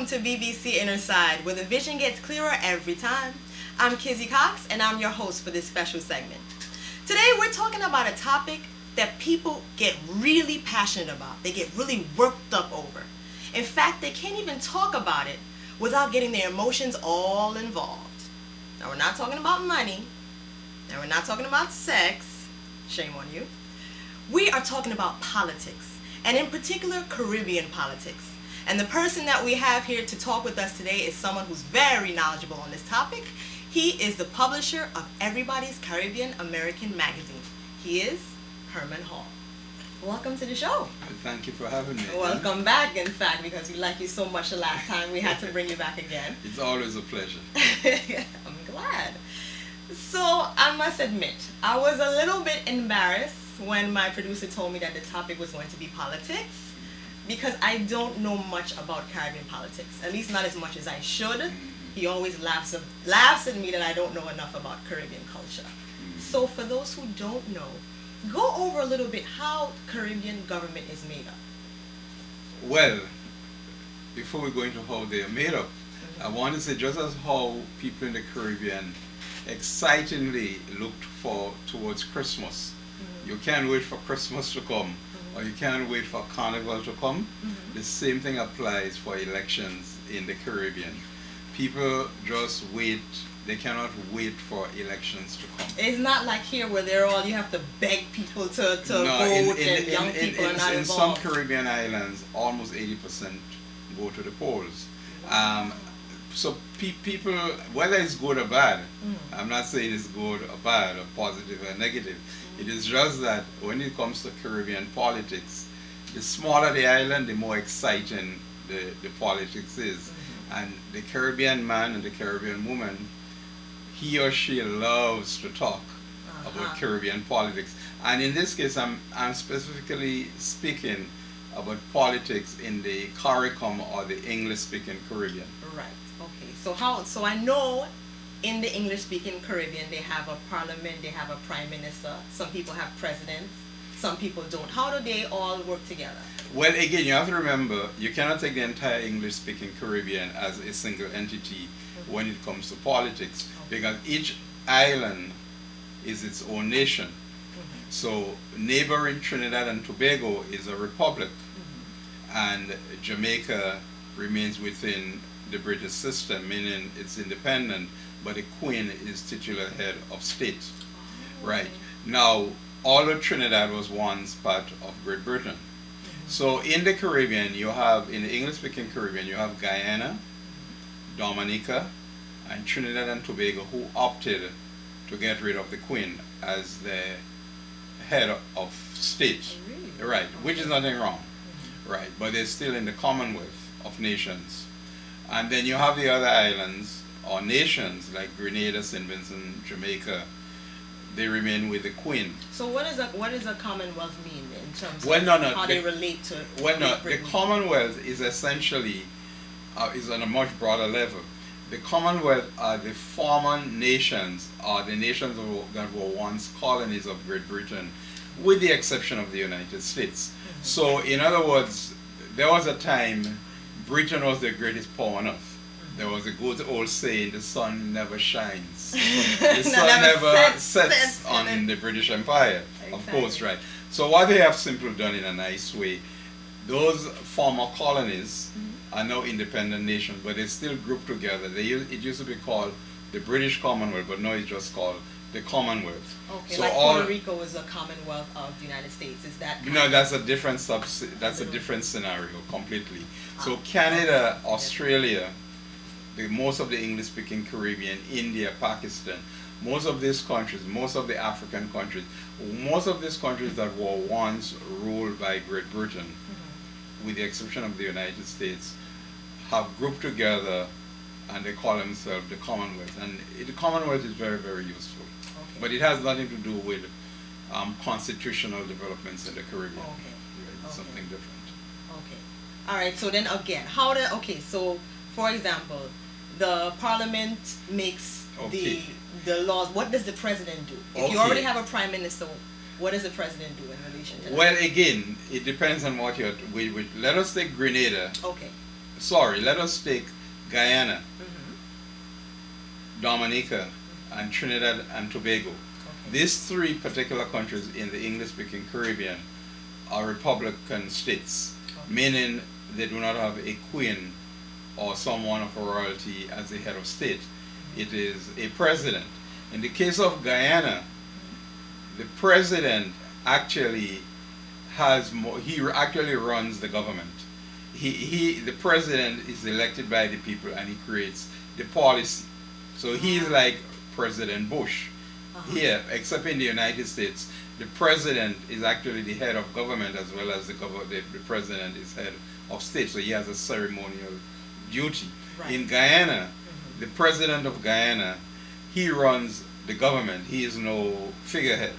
welcome to BBC Inner Side, where the vision gets clearer every time. I'm Kizzy Cox, and I'm your host for this special segment. Today, we're talking about a topic that people get really passionate about. They get really worked up over. In fact, they can't even talk about it without getting their emotions all involved. Now, we're not talking about money. Now, we're not talking about sex. Shame on you. We are talking about politics, and in particular, Caribbean politics. And the person that we have here to talk with us today is someone who's very knowledgeable on this topic. He is the publisher of Everybody's Caribbean American magazine. He is Herman Hall. Welcome to the show. Thank you for having me. Welcome back, in fact, because we liked you so much the last time we had to bring you back again. It's always a pleasure. I'm glad. So I must admit, I was a little bit embarrassed when my producer told me that the topic was going to be politics, because I don't know much about Caribbean politics, at least not as much as I should. He always laughs at me that I don't know enough about Caribbean culture. So for those who don't know, go over a little bit how Caribbean government is made up. Well, before we go into how they are made up, I want to say just as how people in the Caribbean excitingly looked towards Christmas. You can't wait for Christmas to come, or you can't wait for Carnival to come. The same thing applies for elections in the Caribbean. People just wait. They cannot wait for elections to come. It's not like here where you have to beg people to vote, and young people are not involved. In some Caribbean islands, almost 80% go to the polls. So people, whether it's good or bad, I'm not saying it's good or bad or positive or negative. It is just that when it comes to Caribbean politics, the smaller the island, the more exciting the politics is. And the Caribbean man and the Caribbean woman, he or she loves to talk about Caribbean politics. And in this case, I'm specifically speaking about politics in the CARICOM, or the English-speaking Caribbean. Right. Okay. So I know in the English-speaking Caribbean, they have a parliament, they have a prime minister. Some people have presidents, some people don't. How do they all work together? Well, again, you have to remember, you cannot take the entire English-speaking Caribbean as a single entity when it comes to politics, because each island is its own nation. So neighboring Trinidad and Tobago is a republic, and Jamaica remains within the British system, meaning it's independent, but the Queen is titular head of state. Right. Now, all of Trinidad was once part of Great Britain. So in the Caribbean, in the English-speaking Caribbean, you have Guyana, Dominica, and Trinidad and Tobago, who opted to get rid of the Queen as the head of state. Really? Right, which is nothing wrong. Right, but they're still in the Commonwealth of Nations. And then you have the other islands or nations like Grenada, St. Vincent, Jamaica. They remain with the Queen. So what does a Commonwealth mean in terms of how they relate to the Commonwealth is essentially is on a much broader level. The Commonwealth are the former nations, or the nations that were once colonies of Great Britain, with the exception of the United States. So in other words, there was a time Britain was the greatest power on earth. There was a good old saying, the sun never shines. The sun never sets on the British Empire. Exactly. Of course, right. So what they have simply done in a nice way, those former colonies are now independent nations, but they still group together. It used to be called the British Commonwealth, but now it's just called the Commonwealth. Okay, so like Puerto Rico is a Commonwealth of the United States. Is that? No, that's a different a different scenario completely. So Canada, Australia, most of the English-speaking Caribbean, India, Pakistan, most of these countries, most of the African countries, most of these countries that were once ruled by Great Britain, with the exception of the United States, have grouped together and they call themselves the Commonwealth. And the Commonwealth is very, very useful. Okay. But it has nothing to do with constitutional developments in the Caribbean. It's something different. Okay. All right, so then again, so for example, the parliament makes the laws. What does the president do? If you already have a prime minister, what does the president do in relation to that? Well, again, it depends on what you're with. Let us take Grenada. Okay. sorry, let us take Guyana, Dominica, and Trinidad and Tobago. These three particular countries in the English-speaking Caribbean are republican states, meaning they do not have a queen or someone of royalty as the head of state. It is a president. In the case of Guyana, the president actually has more, he actually runs the government. The president is elected by the people and he creates the policy. So he's like President Bush here, except in the United States. The president is actually the head of government as well as the president is head of state. So he has a ceremonial duty. Right. In Guyana, the president of Guyana, he runs the government. He is no figurehead.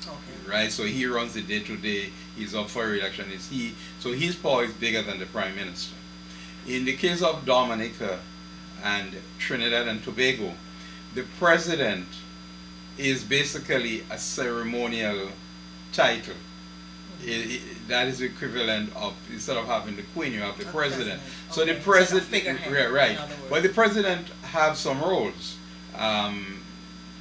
Okay. Right? So he runs the day-to-day. He's up for election. So his power is bigger than the prime minister. In the case of Dominica and Trinidad and Tobago, the president is basically a ceremonial title. That is equivalent of, instead of having the queen, you have the president. So okay. the president, right. But the president have some roles.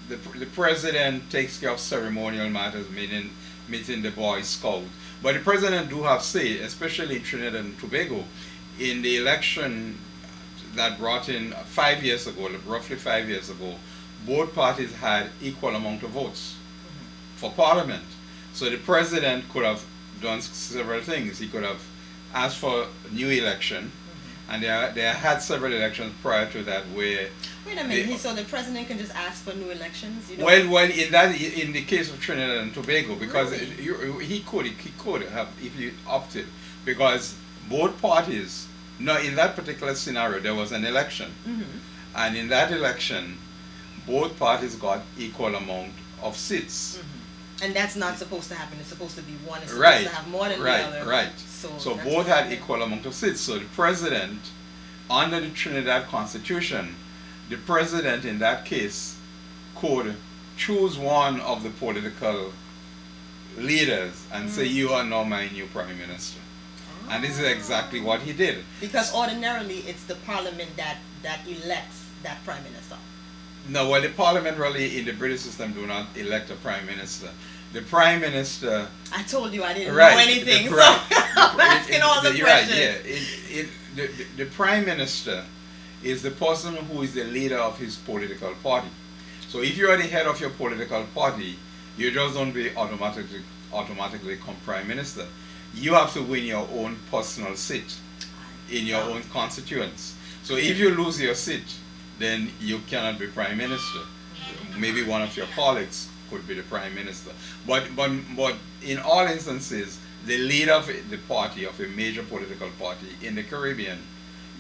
The president takes care of ceremonial matters, meeting the Boy Scouts. But the president do have say, especially in Trinidad and Tobago, in the election that brought in 5 years ago, roughly 5 years ago, both parties had equal amount of votes for parliament. So the president could have done several things. He could have asked for a new election, and they had several elections prior to that where. Wait a minute. So the president can just ask for new elections? You know? Well, in the case of Trinidad and Tobago, because really? he could have if he opted, because both parties. No, in that particular scenario, there was an election, and in that election, both parties got equal amount of seats. And that's not supposed to happen. It's supposed to be one. It's supposed Right. to have more than the Right. other. Right. So both had equal. equal amount of seats. So the president, under the Trinidad Constitution, the president in that case could choose one of the political leaders and say, "You are now my new prime minister." And this is exactly what he did. Because ordinarily it's the parliament that elects that prime minister. No, well, the parliament really in the British system do not elect a prime minister. The prime minister. I told you I didn't Right, know anything, so right. I'm asking all the questions. Right, yeah. The prime minister is the person who is the leader of his political party. So if you are the head of your political party, you just don't be automatically become prime minister. You have to win your own personal seat in your own constituents. So if you lose your seat, then you cannot be prime minister. Maybe one of your colleagues could be the prime minister. But in all instances, the leader of the party, of a major political party in the Caribbean,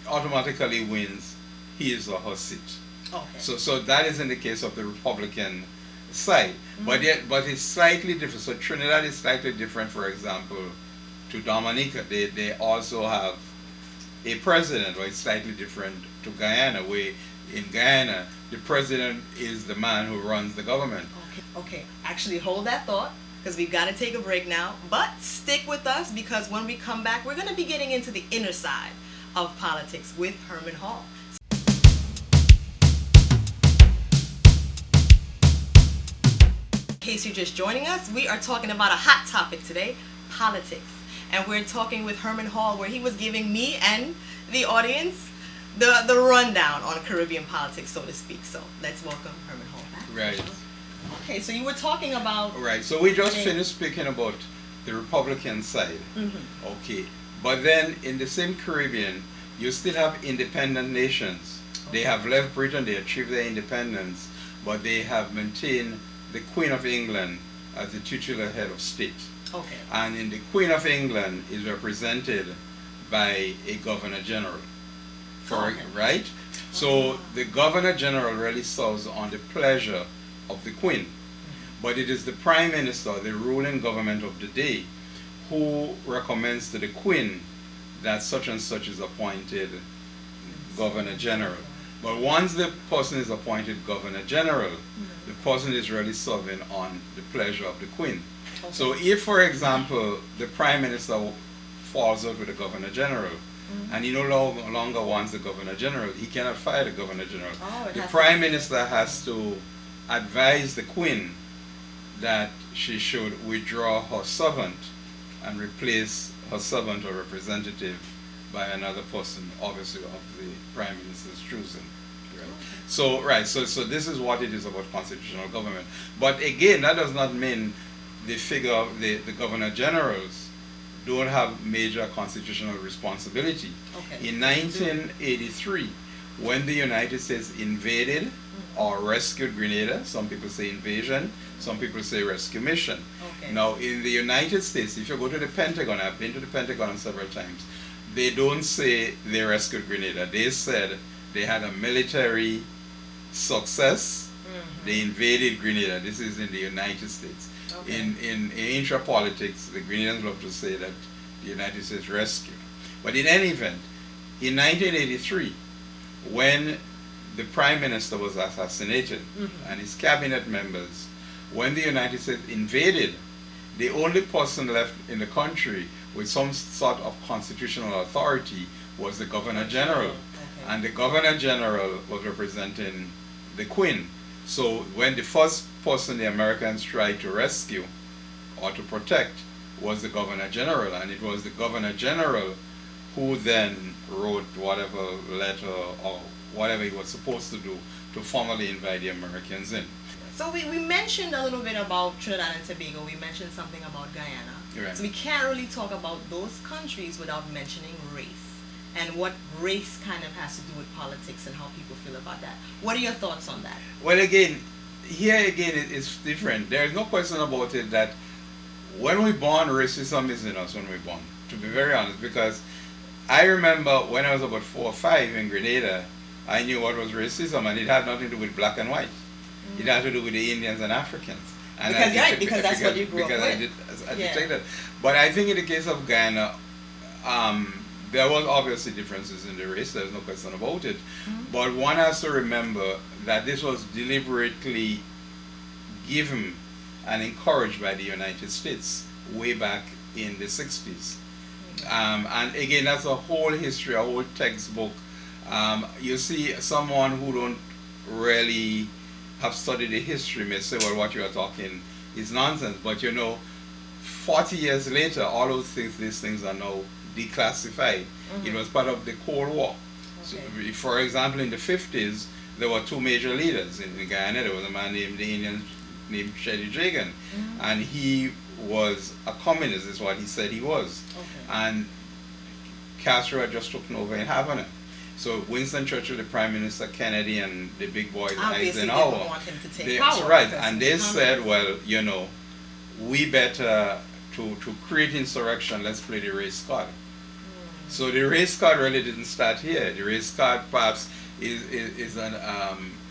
automatically wins his or her seat. Okay. So that is in the case of the Republican side. But it's slightly different. So Trinidad is slightly different, for example, to Dominica. They also have a president, or it's slightly different to Guyana, where in Guyana, the president is the man who runs the government. Okay. Actually, hold that thought, because we've got to take a break now. But stick with us, because when we come back, we're going to be getting into the inner side of politics with Herman Hall. In case you're just joining us, we are talking about a hot topic today, politics. And we're talking with Herman Hall, where he was giving me and the audience the rundown on Caribbean politics, so to speak. So let's welcome Herman Hall back. Right. Okay, so you were talking about... Right, so we just finished speaking about the Republican side. Okay, but then in the same Caribbean, you still have independent nations. They have left Britain, they achieved their independence, but they have maintained the Queen of England as the titular head of state. Okay. And in the Queen of England is represented by a Governor General. Right? So the Governor General really serves on the pleasure of the Queen. But it is the Prime Minister, the ruling government of the day, who recommends to the Queen that such and such is appointed Governor General. But once the person is appointed Governor General, the person is really serving on the pleasure of the Queen. So if, for example, the Prime Minister falls out with the Governor General, and he no longer wants the governor general, he cannot fire the governor general. The has prime minister has to advise the queen that she should withdraw her servant and replace her servant or representative by another person, obviously of the prime minister's choosing. Right. So this is what it is about constitutional government. But again, that does not mean the figure of the governor generals don't have major constitutional responsibility. Okay. In 1983, when the United States invaded or rescued Grenada, some people say invasion, some people say rescue mission. Okay. Now, in the United States, if you go to the Pentagon, I've been to the Pentagon several times, they don't say they rescued Grenada. They said they had a military success. They invaded Grenada. This is in the United States. Okay. In intra-politics, the Grenadians love to say that the United States rescued. But in any event, in 1983, when the prime minister was assassinated and his cabinet members, when the United States invaded, the only person left in the country with some sort of constitutional authority was the governor general. Okay. And the governor general was representing the queen. So when the first person the Americans tried to rescue or to protect was the governor general, and it was the governor general who then wrote whatever letter or whatever he was supposed to do to formally invite the Americans in. So we mentioned a little bit about Trinidad and Tobago. We mentioned something about Guyana. Right. So we can't really talk about those countries without mentioning race and what race kind of has to do with politics and how people feel about that. What are your thoughts on that? Well, again, it's different. There is no question about it that when we're born, racism is in us when we're born, to be very honest, because I remember when I was about 4 or 5 in Grenada, I knew what was racism, and it had nothing to do with black and white. It had to do with the Indians and Africans. And because that's what you grew up with. I detected. But I think in the case of Guyana, there was obviously differences in the race, there's no question about it. But one has to remember that this was deliberately given and encouraged by the United States way back in the 60s. And again, that's a whole history, a whole textbook. You see, someone who don't really have studied the history may say, well, what you are talking is nonsense. But 40 years later, all these things are now declassified. It was part of the Cold War. Okay. So, for example, in the 50s, there were 2 major leaders in Guyana. There was a man named Sheddy Jagan, and he was a communist, is what he said he was. Okay. And Castro had just taken over in Havana. So Winston Churchill, the Prime Minister, Kennedy, and the big boys Eisenhower, didn't want him to take power. Right, and they said, well, we better to create insurrection, let's play the race card. So the race card really didn't start here. The race card perhaps is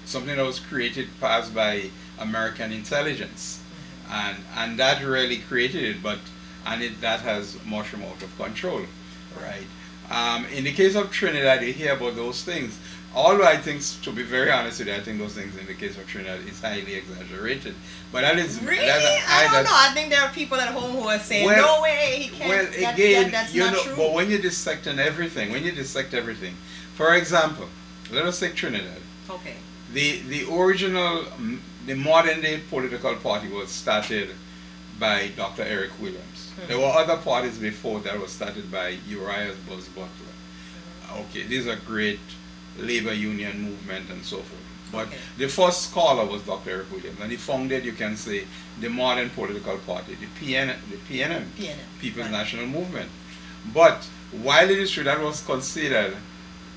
something that was created perhaps by American intelligence, and that really created it, that has mushroomed out of control, right? In the case of Trinidad, you hear about those things. Although I think, to be very honest with you, I think those things in the case of Trinidad is highly exaggerated. But that is really. I don't know. I think there are people at home who are saying, "No way, he can't." Well, again, that's not true. But when you dissect everything, for example, let us take Trinidad. Okay. The original, the modern day political party was started by Dr. Eric Williams. There were other parties before that were started by Uriah Buzz Butler. Okay, these are great labor union movement and so forth. But the first scholar was Dr. Eric Williams, and he founded, you can say, the modern political party, the PNM, People's National Movement. But while it is true that was considered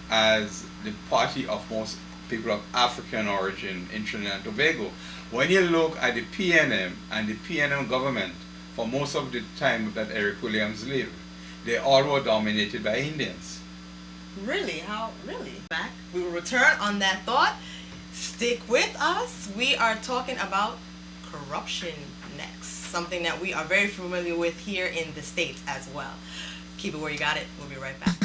as the party of most people of African origin in Trinidad and Tobago, when you look at the PNM and the PNM government, for most of the time that Eric Williams lived, they all were dominated by Indians. Really? How? Really? Back. We will return on that thought. Stick with us. We are talking about corruption next. Something that we are very familiar with here in the States as well. Keep it where you got it. We'll be right back.